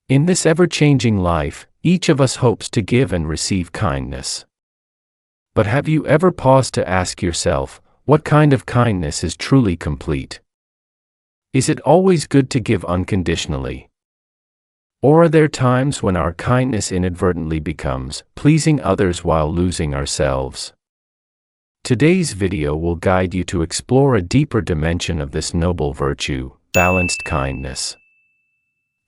In this ever-changing life, each of us hopes to give and receive kindness. But have you ever paused to ask yourself, what kind of kindness is truly complete? Is it always good to give unconditionally? Or are there times when our kindness inadvertently becomes pleasing others while losing ourselves? Today's video will guide you to explore a deeper dimension of this noble virtue, balanced kindness.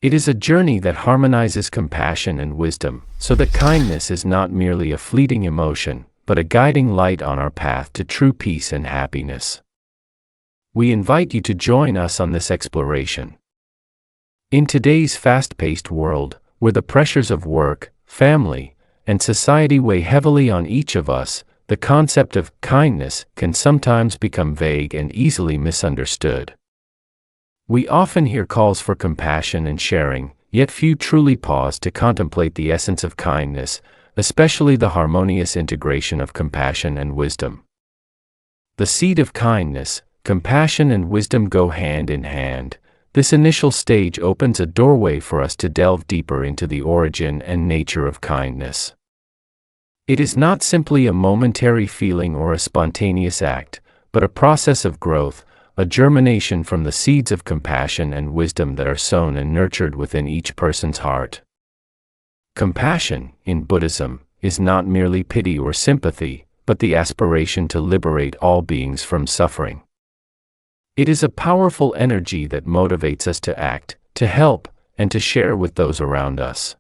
It is a journey that harmonizes compassion and wisdom, so that kindness is not merely a fleeting emotion, but a guiding light on our path to true peace and happiness. We invite you to join us on this exploration. In today's fast-paced world, where the pressures of work, family, and society weigh heavily on each of us, the concept of kindness can sometimes become vague and easily misunderstood. We often hear calls for compassion and sharing, yet few truly pause to contemplate the essence of kindness, especially the harmonious integration of compassion and wisdom. The seed of kindness, compassion and wisdom go hand in hand. This initial stage opens a doorway for us to delve deeper into the origin and nature of kindness. It is not simply a momentary feeling or a spontaneous act, but a process of growth, a germination from the seeds of compassion and wisdom that are sown and nurtured within each person's heart. Compassion, in Buddhism, is not merely pity or sympathy, but the aspiration to liberate all beings from suffering. It is a powerful energy that motivates us to act, to help, and to share with those around us.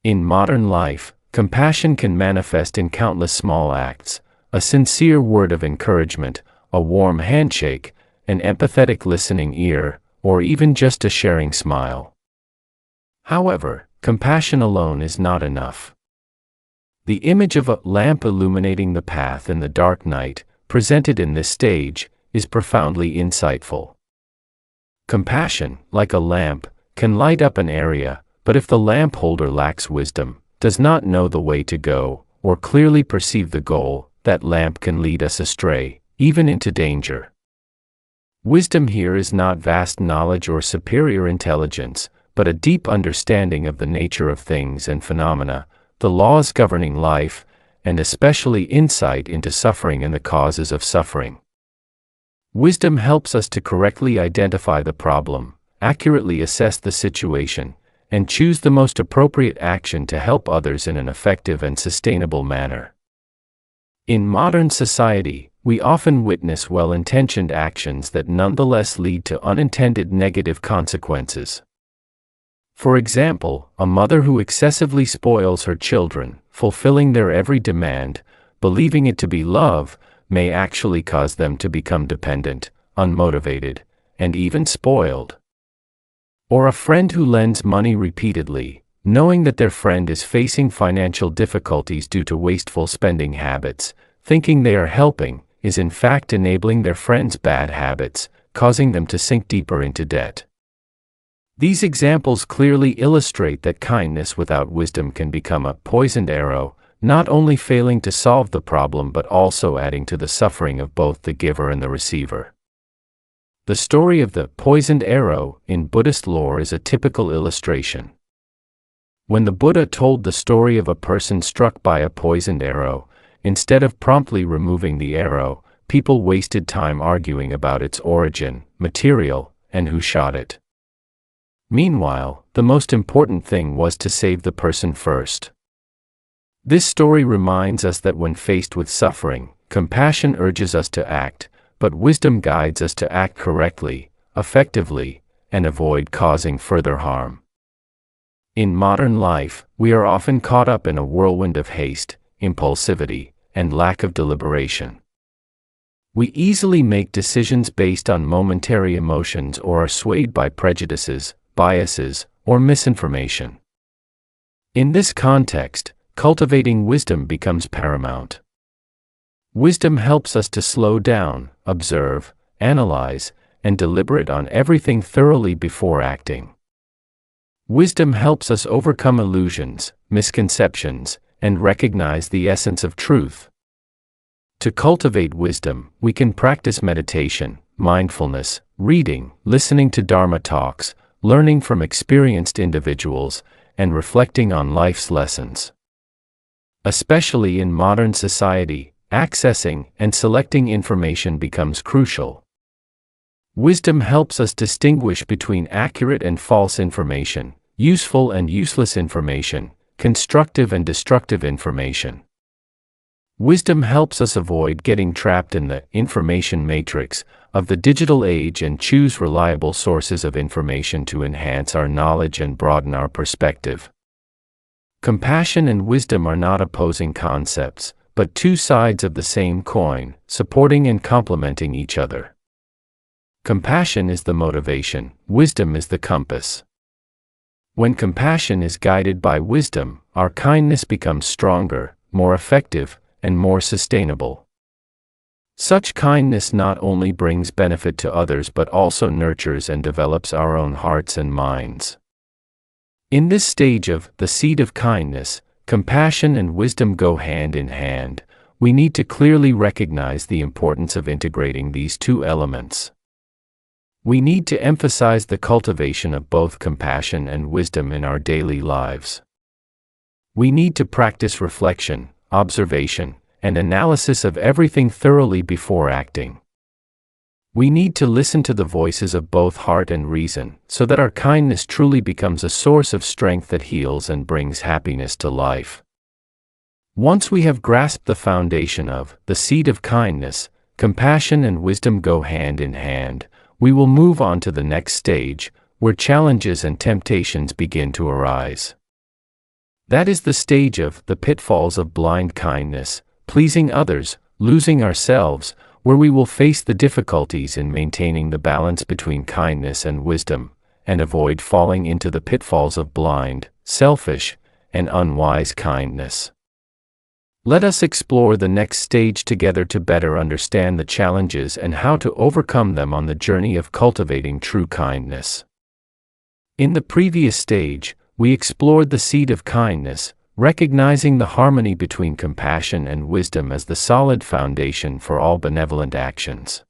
In modern life, compassion can manifest in countless small acts: a sincere word of encouragement, a warm handshake, an empathetic listening ear, or even just a sharing smile. However, compassion alone is not enough. The image of a lamp illuminating the path in the dark night, presented in this stage, is profoundly insightful. Compassion, like a lamp, can light up an area, but if the lamp holder lacks wisdom, does not know the way to go, or clearly perceive the goal, that lamp can lead us astray, even into danger. Wisdom here is not vast knowledge or superior intelligence, but a deep understanding of the nature of things and phenomena, the laws governing life, and especially insight into suffering and the causes of suffering. Wisdom helps us to correctly identify the problem, accurately assess the situation, and choose the most appropriate action to help others in an effective and sustainable manner. In modern society, we often witness well-intentioned actions that nonetheless lead to unintended negative consequences. For example, a mother who excessively spoils her children, fulfilling their every demand, believing it to be love, may actually cause them to become dependent, unmotivated, and even spoiled. Or a friend who lends money repeatedly, knowing that their friend is facing financial difficulties due to wasteful spending habits, thinking they are helping, is in fact enabling their friend's bad habits, causing them to sink deeper into debt. These examples clearly illustrate that kindness without wisdom can become a poisoned arrow, not only failing to solve the problem but also adding to the suffering of both the giver and the receiver. The story of the poisoned arrow in Buddhist lore is a typical illustration. When the Buddha told the story of a person struck by a poisoned arrow, instead of promptly removing the arrow, people wasted time arguing about its origin, material, and who shot it. Meanwhile, the most important thing was to save the person first. This story reminds us that when faced with suffering, compassion urges us to act, but wisdom guides us to act correctly, effectively, and avoid causing further harm. In modern life, we are often caught up in a whirlwind of haste, impulsivity, and lack of deliberation. We easily make decisions based on momentary emotions or are swayed by prejudices, biases, or misinformation. In this context, cultivating wisdom becomes paramount. Wisdom helps us to slow down, observe, analyze, and deliberate on everything thoroughly before acting. Wisdom helps us overcome illusions, misconceptions, and recognize the essence of truth. To cultivate wisdom, we can practice meditation, mindfulness, reading, listening to Dharma talks, learning from experienced individuals, and reflecting on life's lessons. Especially in modern society, accessing and selecting information becomes crucial. Wisdom helps us distinguish between accurate and false information, useful and useless information, constructive and destructive information. Wisdom helps us avoid getting trapped in the information matrix of the digital age and choose reliable sources of information to enhance our knowledge and broaden our perspective. Compassion and wisdom are not opposing concepts, but two sides of the same coin, supporting and complementing each other. Compassion is the motivation, wisdom is the compass. When compassion is guided by wisdom, our kindness becomes stronger, more effective, and more sustainable. Such kindness not only brings benefit to others but also nurtures and develops our own hearts and minds. In this stage of the seed of kindness, compassion and wisdom go hand in hand. We need to clearly recognize the importance of integrating these two elements. We need to emphasize the cultivation of both compassion and wisdom in our daily lives. We need to practice reflection, observation, and analysis of everything thoroughly before acting. We need to listen to the voices of both heart and reason, so that our kindness truly becomes a source of strength that heals and brings happiness to life. Once we have grasped the foundation of the seed of kindness, compassion and wisdom go hand in hand, we will move on to the next stage, where challenges and temptations begin to arise. That is the stage of the pitfalls of blind kindness, pleasing others, losing ourselves, where we will face the difficulties in maintaining the balance between kindness and wisdom, and avoid falling into the pitfalls of blind, selfish, and unwise kindness. Let us explore the next stage together to better understand the challenges and how to overcome them on the journey of cultivating true kindness. In the previous stage, we explored the seed of kindness, recognizing the harmony between compassion and wisdom as the solid foundation for all benevolent actions.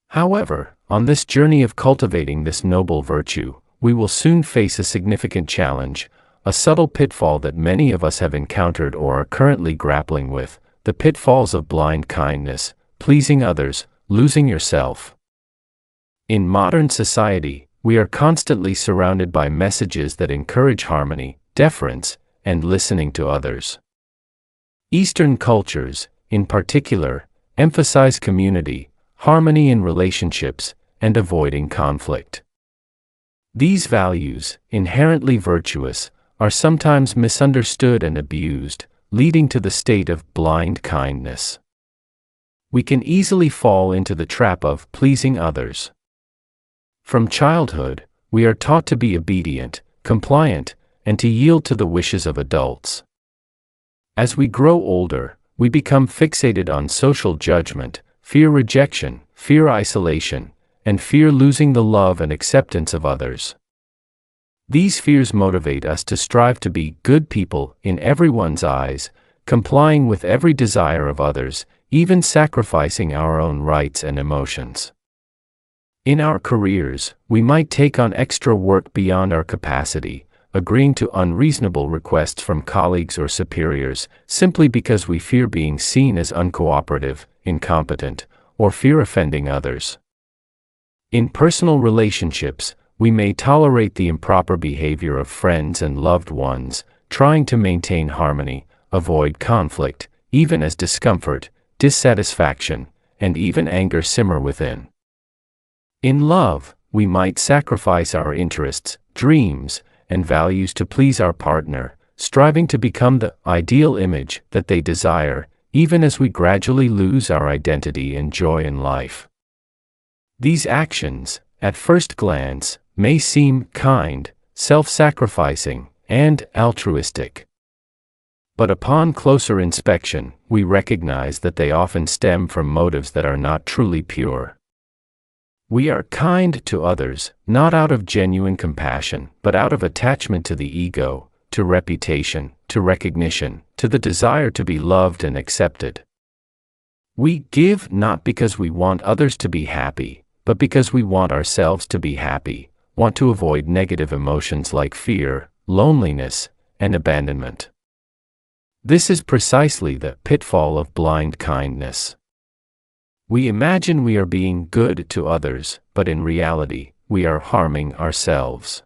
However, on this journey of cultivating this noble virtue, we will soon face a significant challenge, a subtle pitfall that many of us have encountered or are currently grappling with, the pitfalls of blind kindness, pleasing others, losing yourself. In modern society, we are constantly surrounded by messages that encourage harmony, deference, and listening to others. Eastern cultures, in particular, emphasize community, harmony in relationships, and avoiding conflict. These values, inherently virtuous, are sometimes misunderstood and abused, leading to the state of blind kindness. We can easily fall into the trap of pleasing others. From childhood, we are taught to be obedient, compliant, and to yield to the wishes of adults. As we grow older, we become fixated on social judgment, fear rejection, fear isolation, and fear losing the love and acceptance of others. These fears motivate us to strive to be good people in everyone's eyes, complying with every desire of others, even sacrificing our own rights and emotions. In our careers, we might take on extra work beyond our capacity, agreeing to unreasonable requests from colleagues or superiors, simply because we fear being seen as uncooperative, incompetent, or fear offending others. In personal relationships, we may tolerate the improper behavior of friends and loved ones, trying to maintain harmony, avoid conflict, even as discomfort, dissatisfaction, and even anger simmer within. In love, we might sacrifice our interests, dreams, and values to please our partner, striving to become the ideal image that they desire, even as we gradually lose our identity and joy in life. These actions, at first glance, may seem kind, self-sacrificing, and altruistic. But upon closer inspection, we recognize that they often stem from motives that are not truly pure. We are kind to others, not out of genuine compassion, but out of attachment to the ego, to reputation, to recognition, to the desire to be loved and accepted. We give not because we want others to be happy, but because we want ourselves to be happy, want to avoid negative emotions like fear, loneliness, and abandonment. This is precisely the pitfall of blind kindness. We imagine we are being good to others, but in reality, we are harming ourselves.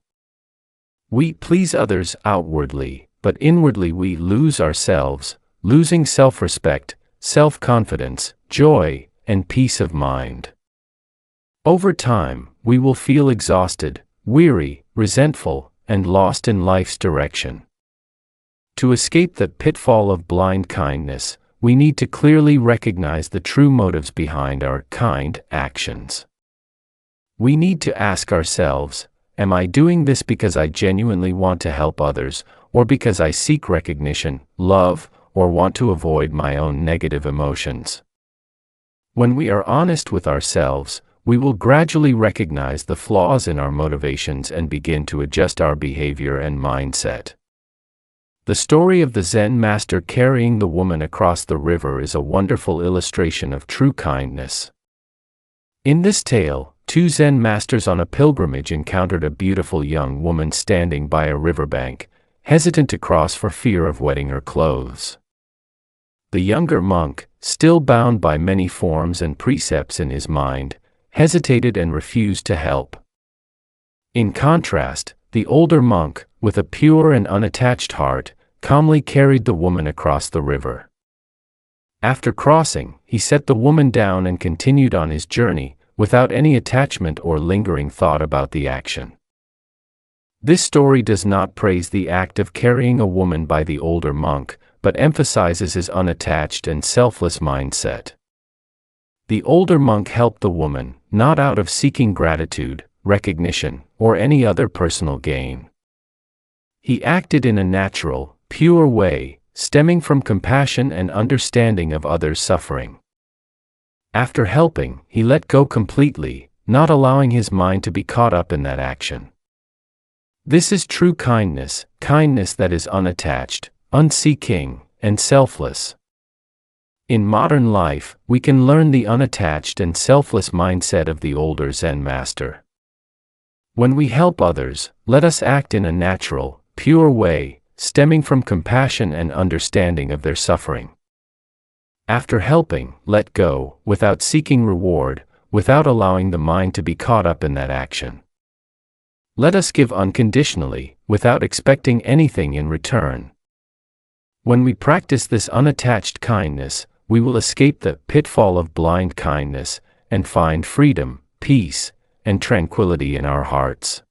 We please others outwardly, but inwardly we lose ourselves, losing self-respect, self-confidence, joy, and peace of mind. Over time, we will feel exhausted, weary, resentful, and lost in life's direction. To escape the pitfall of blind kindness, we need to clearly recognize the true motives behind our kind actions. We need to ask ourselves, am I doing this because I genuinely want to help others, or because I seek recognition, love, or want to avoid my own negative emotions? When we are honest with ourselves, we will gradually recognize the flaws in our motivations and begin to adjust our behavior and mindset. The story of the Zen master carrying the woman across the river is a wonderful illustration of true kindness. In this tale, two Zen masters on a pilgrimage encountered a beautiful young woman standing by a riverbank, hesitant to cross for fear of wetting her clothes. The younger monk, still bound by many forms and precepts in his mind, hesitated and refused to help. In contrast, the older monk, with a pure and unattached heart, calmly carried the woman across the river. After crossing, he set the woman down and continued on his journey, without any attachment or lingering thought about the action. This story does not praise the act of carrying a woman by the older monk, but emphasizes his unattached and selfless mindset. The older monk helped the woman, not out of seeking gratitude, recognition, or any other personal gain. He acted in a natural, pure way, stemming from compassion and understanding of others' suffering. After helping, he let go completely, not allowing his mind to be caught up in that action. This is true kindness, kindness that is unattached, unseeking, and selfless. In modern life, we can learn the unattached and selfless mindset of the older Zen master. When we help others, let us act in a natural, pure way, stemming from compassion and understanding of their suffering. After helping, let go, without seeking reward, without allowing the mind to be caught up in that action. Let us give unconditionally, without expecting anything in return. When we practice this unattached kindness, we will escape the pitfall of blind kindness, and find freedom, peace, and tranquility in our hearts.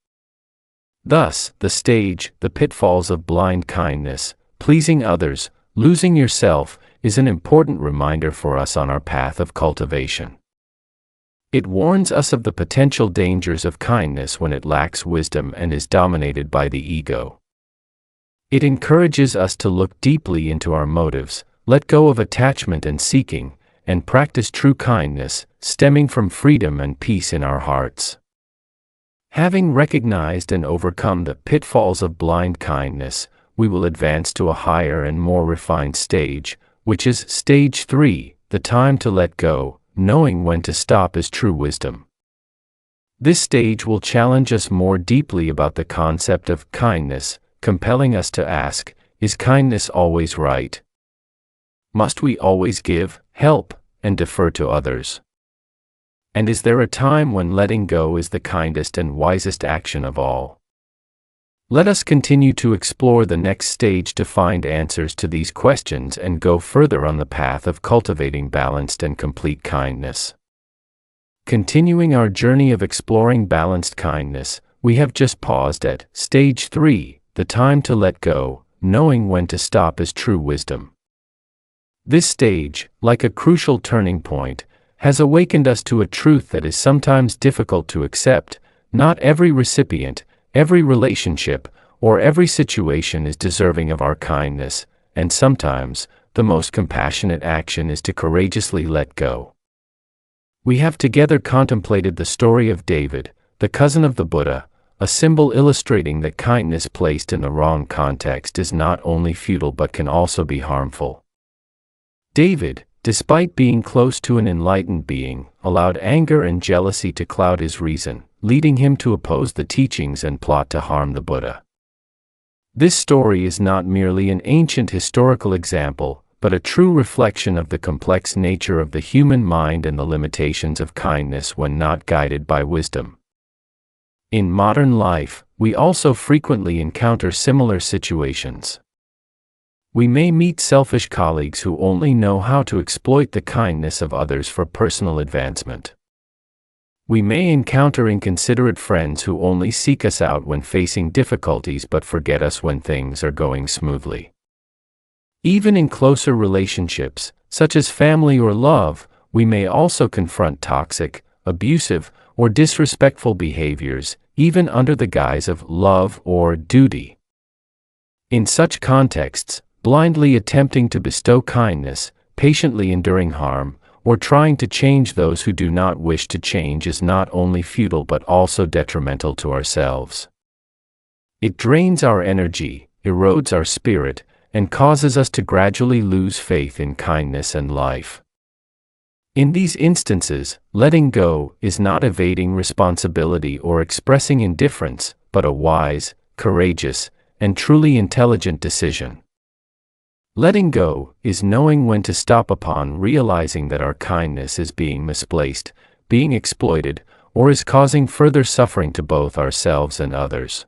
Thus, the pitfalls of blind kindness, pleasing others, losing yourself, is an important reminder for us on our path of cultivation. It warns us of the potential dangers of kindness when it lacks wisdom and is dominated by the ego. It encourages us to look deeply into our motives, let go of attachment and seeking, and practice true kindness, stemming from freedom and peace in our hearts. Having recognized and overcome the pitfalls of blind kindness, we will advance to a higher and more refined stage, which is stage 3, the time to let go, knowing when to stop is true wisdom. This stage will challenge us more deeply about the concept of kindness, compelling us to ask, is kindness always right? Must we always give, help, and defer to others? And is there a time when letting go is the kindest and wisest action of all? Let us continue to explore the next stage to find answers to these questions and go further on the path of cultivating balanced and complete kindness. Continuing our journey of exploring balanced kindness, we have just paused at stage 3, the time to let go, knowing when to stop is true wisdom. This stage, like a crucial turning point, has awakened us to a truth that is sometimes difficult to accept. Not every recipient, every relationship, or every situation is deserving of our kindness, and sometimes, the most compassionate action is to courageously let go. We have together contemplated the story of David, the cousin of the Buddha, a symbol illustrating that kindness placed in the wrong context is not only futile but can also be harmful. David, despite being close to an enlightened being, allowed anger and jealousy to cloud his reason, leading him to oppose the teachings and plot to harm the Buddha. This story is not merely an ancient historical example, but a true reflection of the complex nature of the human mind and the limitations of kindness when not guided by wisdom. In modern life, we also frequently encounter similar situations. We may meet selfish colleagues who only know how to exploit the kindness of others for personal advancement. We may encounter inconsiderate friends who only seek us out when facing difficulties but forget us when things are going smoothly. Even in closer relationships, such as family or love, we may also confront toxic, abusive, or disrespectful behaviors, even under the guise of love or duty. In such contexts, blindly attempting to bestow kindness, patiently enduring harm, or trying to change those who do not wish to change is not only futile but also detrimental to ourselves. It drains our energy, erodes our spirit, and causes us to gradually lose faith in kindness and life. In these instances, letting go is not evading responsibility or expressing indifference, but a wise, courageous, and truly intelligent decision. Letting go is knowing when to stop upon realizing that our kindness is being misplaced, being exploited, or is causing further suffering to both ourselves and others.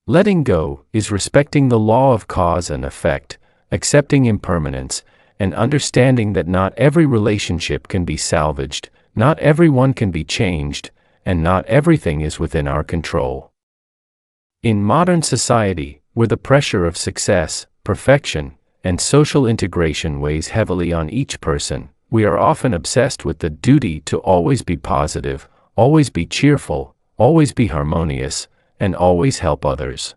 Letting go is respecting the law of cause and effect, accepting impermanence, and understanding that not every relationship can be salvaged, not everyone can be changed, and not everything is within our control. In modern society, where the pressure of success, perfection, and social integration weighs heavily on each person, we are often obsessed with the duty to always be positive, always be cheerful, always be harmonious, and always help others.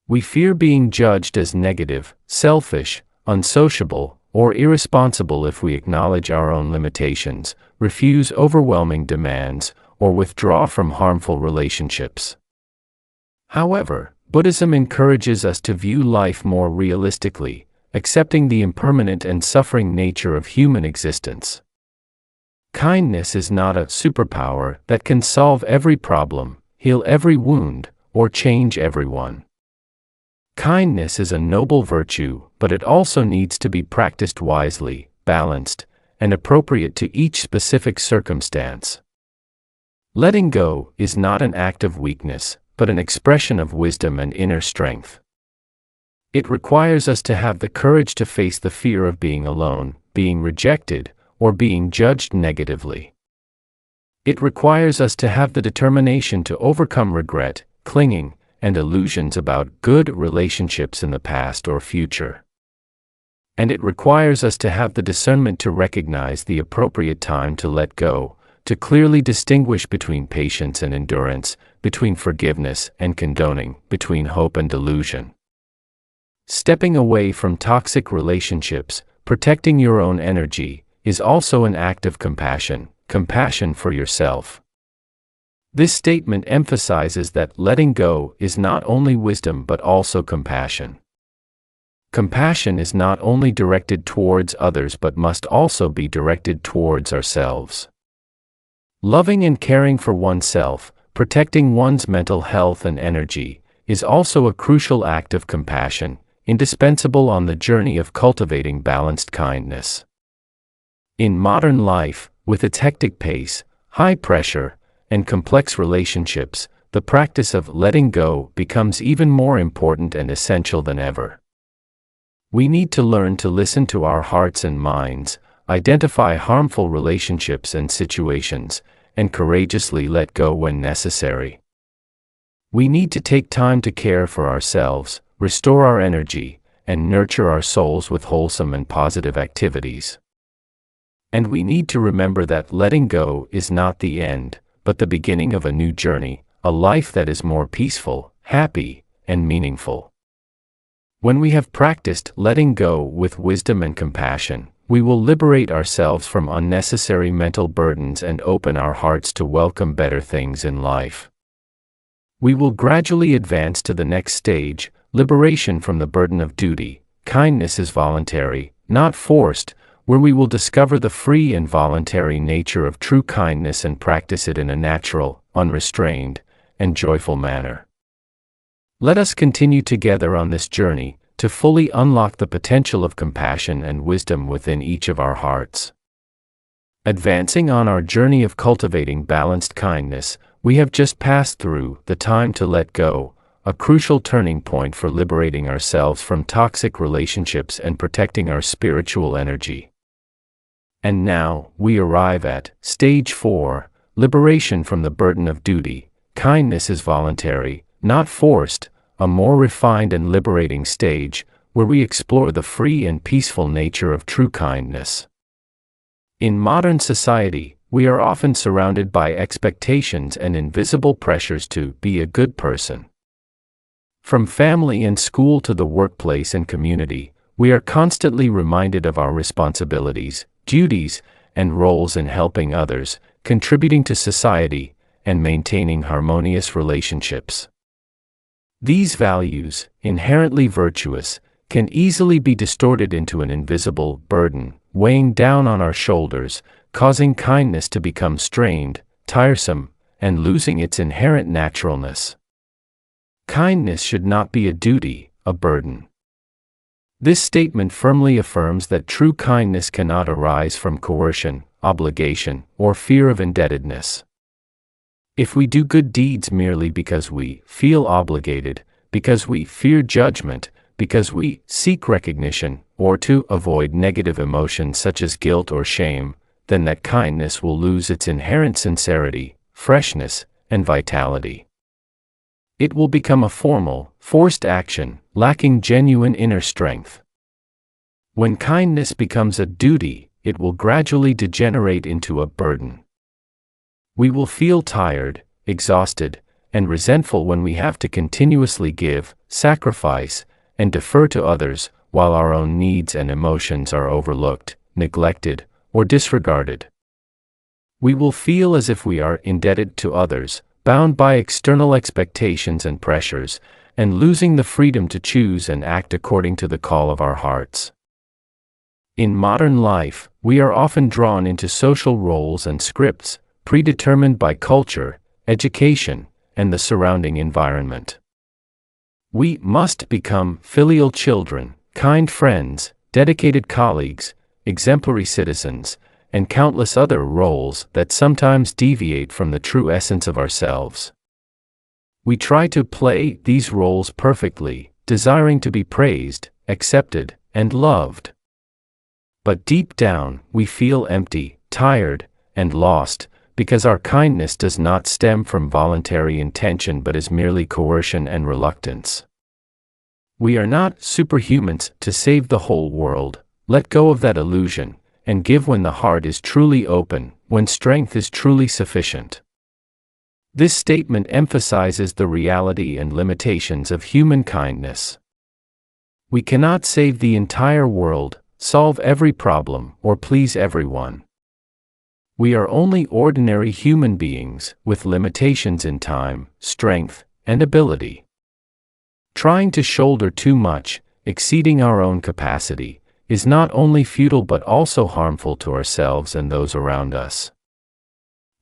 We fear being judged as negative, selfish, unsociable, or irresponsible if we acknowledge our own limitations, refuse overwhelming demands, or withdraw from harmful relationships. However, Buddhism encourages us to view life more realistically, accepting the impermanent and suffering nature of human existence. Kindness is not a superpower that can solve every problem, heal every wound, or change everyone. Kindness is a noble virtue, but it also needs to be practiced wisely, balanced, and appropriate to each specific circumstance. Letting go is not an act of weakness, but an expression of wisdom and inner strength. It requires us to have the courage to face the fear of being alone, being rejected, or being judged negatively. It requires us to have the determination to overcome regret, clinging, and illusions about good relationships in the past or future. And it requires us to have the discernment to recognize the appropriate time to let go, to clearly distinguish between patience and endurance, between forgiveness and condoning, between hope and delusion. Stepping away from toxic relationships, protecting your own energy, is also an act of compassion, compassion for yourself. This statement emphasizes that letting go is not only wisdom but also compassion. Compassion is not only directed towards others but must also be directed towards ourselves. Loving and caring for oneself, protecting one's mental health and energy, is also a crucial act of compassion, indispensable on the journey of cultivating balanced kindness. In modern life, with its hectic pace, high pressure, and complex relationships, the practice of letting go becomes even more important and essential than ever. We need to learn to listen to our hearts and minds, identify harmful relationships and situations, and courageously let go when necessary. We need to take time to care for ourselves, restore our energy, and nurture our souls with wholesome and positive activities. And we need to remember that letting go is not the end, but the beginning of a new journey, a life that is more peaceful, happy, and meaningful. When we have practiced letting go with wisdom and compassion, we will liberate ourselves from unnecessary mental burdens and open our hearts to welcome better things in life. We will gradually advance to the next stage, liberation from the burden of duty. Kindness is voluntary, not forced, where we will discover the free and voluntary nature of true kindness and practice it in a natural, unrestrained, and joyful manner. Let us continue together on this journey to fully unlock the potential of compassion and wisdom within each of our hearts. Advancing on our journey of cultivating balanced kindness, we have just passed through the time to let go, a crucial turning point for liberating ourselves from toxic relationships and protecting our spiritual energy. And now, we arrive at Stage 4, liberation from the burden of duty. Kindness is voluntary, not forced, a more refined and liberating stage, where we explore the free and peaceful nature of true kindness. In modern society, we are often surrounded by expectations and invisible pressures to be a good person. From family and school to the workplace and community, we are constantly reminded of our responsibilities, duties, and roles in helping others, contributing to society, and maintaining harmonious relationships. These values, inherently virtuous, can easily be distorted into an invisible burden, weighing down on our shoulders, causing kindness to become strained, tiresome, and losing its inherent naturalness. Kindness should not be a duty, a burden. This statement firmly affirms that true kindness cannot arise from coercion, obligation, or fear of indebtedness. If we do good deeds merely because we feel obligated, because we fear judgment, because we seek recognition, or to avoid negative emotions such as guilt or shame, then that kindness will lose its inherent sincerity, freshness, and vitality. It will become a formal, forced action, lacking genuine inner strength. When kindness becomes a duty, it will gradually degenerate into a burden. We will feel tired, exhausted, and resentful when we have to continuously give, sacrifice, and defer to others, while our own needs and emotions are overlooked, neglected, or disregarded. We will feel as if we are indebted to others, bound by external expectations and pressures, and losing the freedom to choose and act according to the call of our hearts. In modern life, we are often drawn into social roles and scripts, predetermined by culture, education, and the surrounding environment. We must become filial children, kind friends, dedicated colleagues, exemplary citizens, and countless other roles that sometimes deviate from the true essence of ourselves. We try to play these roles perfectly, desiring to be praised, accepted, and loved. But deep down, we feel empty, tired, and lost, because our kindness does not stem from voluntary intention but is merely coercion and reluctance. We are not superhumans to save the whole world. Let go of that illusion, and give when the heart is truly open, when strength is truly sufficient. This statement emphasizes the reality and limitations of human kindness. We cannot save the entire world, solve every problem, or please everyone. We are only ordinary human beings, with limitations in time, strength, and ability. Trying to shoulder too much, exceeding our own capacity, is not only futile but also harmful to ourselves and those around us.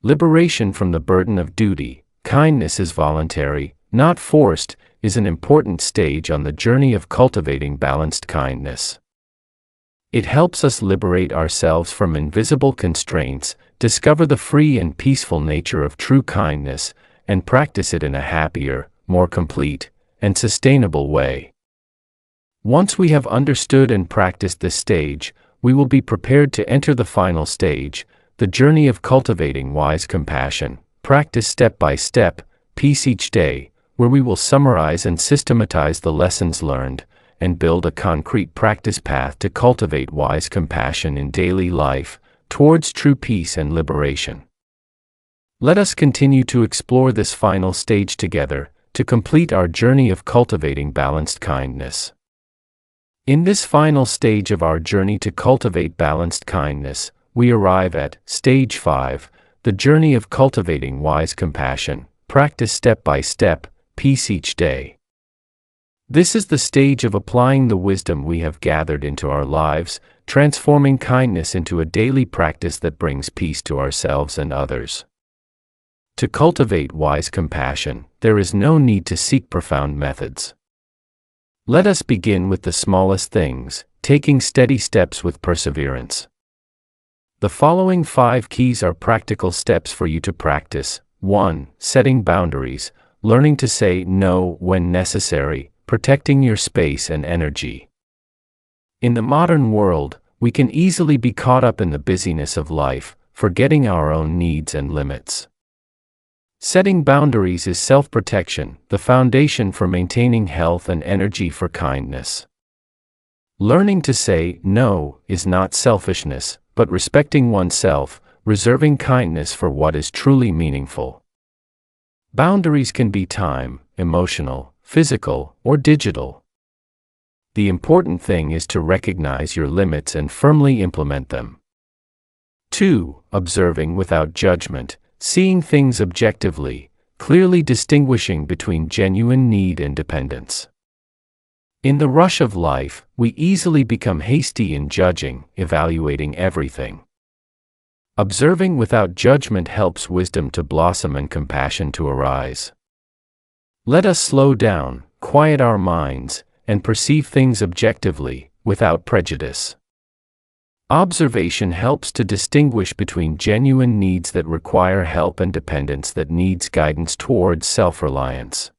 Liberation from the burden of duty, kindness is voluntary, not forced, is an important stage on the journey of cultivating balanced kindness. It helps us liberate ourselves from invisible constraints, discover the free and peaceful nature of true kindness, and practice it in a happier, more complete, and sustainable way. Once we have understood and practiced this stage, we will be prepared to enter the final stage, the journey of cultivating wise compassion, practice step by step, peace each day, where we will summarize and systematize the lessons learned, and build a concrete practice path to cultivate wise compassion in daily life, towards true peace and liberation. Let us continue to explore this final stage together, to complete our journey of cultivating balanced kindness. In this final stage of our journey to cultivate balanced kindness, we arrive at Stage 5, the journey of cultivating wise compassion, practice step by step, peace each day. This is the stage of applying the wisdom we have gathered into our lives, transforming kindness into a daily practice that brings peace to ourselves and others. To cultivate wise compassion, there is no need to seek profound methods. Let us begin with the smallest things, taking steady steps with perseverance. The following 5 keys are practical steps for you to practice. 1. Setting boundaries, learning to say no when necessary, protecting your space and energy. In the modern world, we can easily be caught up in the busyness of life, forgetting our own needs and limits. Setting boundaries is self-protection, the foundation for maintaining health and energy for kindness. Learning to say no is not selfishness, but respecting oneself, reserving kindness for what is truly meaningful. Boundaries can be time, emotional, physical, or digital. The important thing is to recognize your limits and firmly implement them. 2. Observing without judgment, seeing things objectively, clearly distinguishing between genuine need and dependence. In the rush of life, we easily become hasty in judging, evaluating everything. Observing without judgment helps wisdom to blossom and compassion to arise. Let us slow down, quiet our minds, and perceive things objectively, without prejudice. Observation helps to distinguish between genuine needs that require help and dependence that needs guidance towards self-reliance.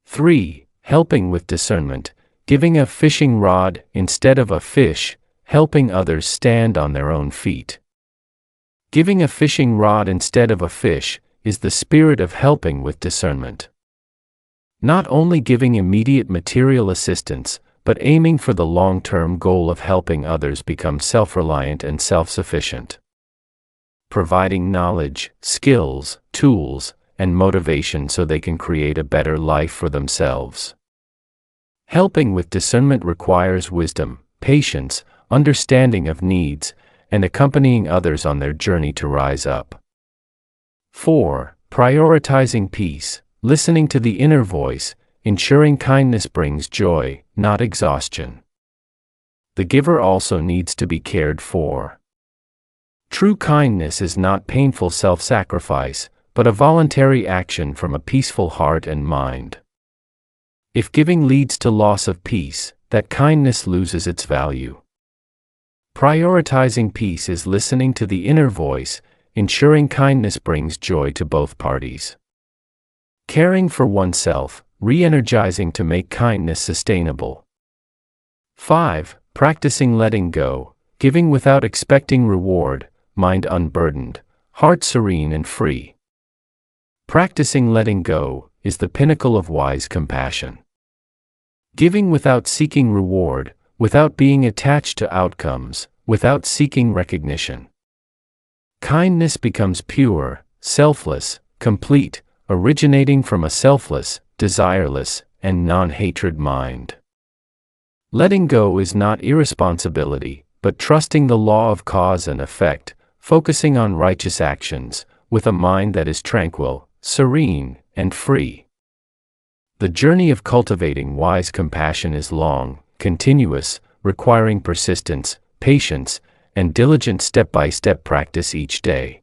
3. Helping with discernment, giving a fishing rod instead of a fish, helping others stand on their own feet. Giving a fishing rod instead of a fish is the spirit of helping with discernment. Not only giving immediate material assistance, but aiming for the long-term goal of helping others become self-reliant and self-sufficient. Providing knowledge, skills, tools, and motivation so they can create a better life for themselves. Helping with discernment requires wisdom, patience, understanding of needs, and accompanying others on their journey to rise up. 4. Prioritizing peace, listening to the inner voice, ensuring kindness brings joy, not exhaustion. The giver also needs to be cared for. True kindness is not painful self-sacrifice, but a voluntary action from a peaceful heart and mind. If giving leads to loss of peace, that kindness loses its value. Prioritizing peace is listening to the inner voice, ensuring kindness brings joy to both parties. Caring for oneself, re-energizing to make kindness sustainable. 5. Practicing letting go, giving without expecting reward, mind unburdened, heart serene and free. Practicing letting go is the pinnacle of wise compassion. Giving without seeking reward, without being attached to outcomes, without seeking recognition. Kindness becomes pure, selfless, complete, originating from a selfless, desireless, and non-hatred mind. Letting go is not irresponsibility, but trusting the law of cause and effect, focusing on righteous actions, with a mind that is tranquil, serene, and free. The journey of cultivating wise compassion is long, continuous, requiring persistence, patience, and diligent step-by-step practice each day.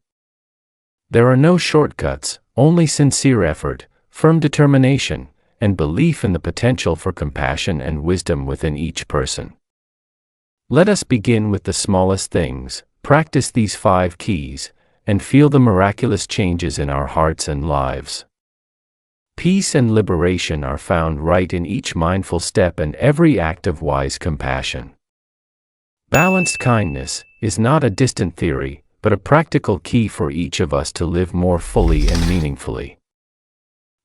There are no shortcuts, only sincere effort, firm determination, and belief in the potential for compassion and wisdom within each person. Let us begin with the smallest things, practice these 5 keys, and feel the miraculous changes in our hearts and lives. Peace and liberation are found right in each mindful step and every act of wise compassion. Balanced kindness is not a distant theory, but a practical key for each of us to live more fully and meaningfully.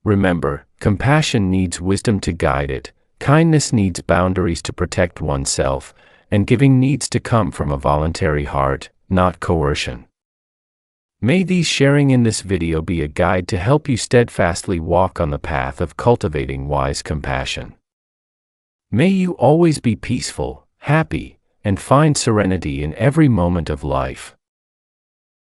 Remember, compassion needs wisdom to guide it, kindness needs boundaries to protect oneself, and giving needs to come from a voluntary heart, not coercion. May these sharing in this video be a guide to help you steadfastly walk on the path of cultivating wise compassion. May you always be peaceful, happy, and find serenity in every moment of life.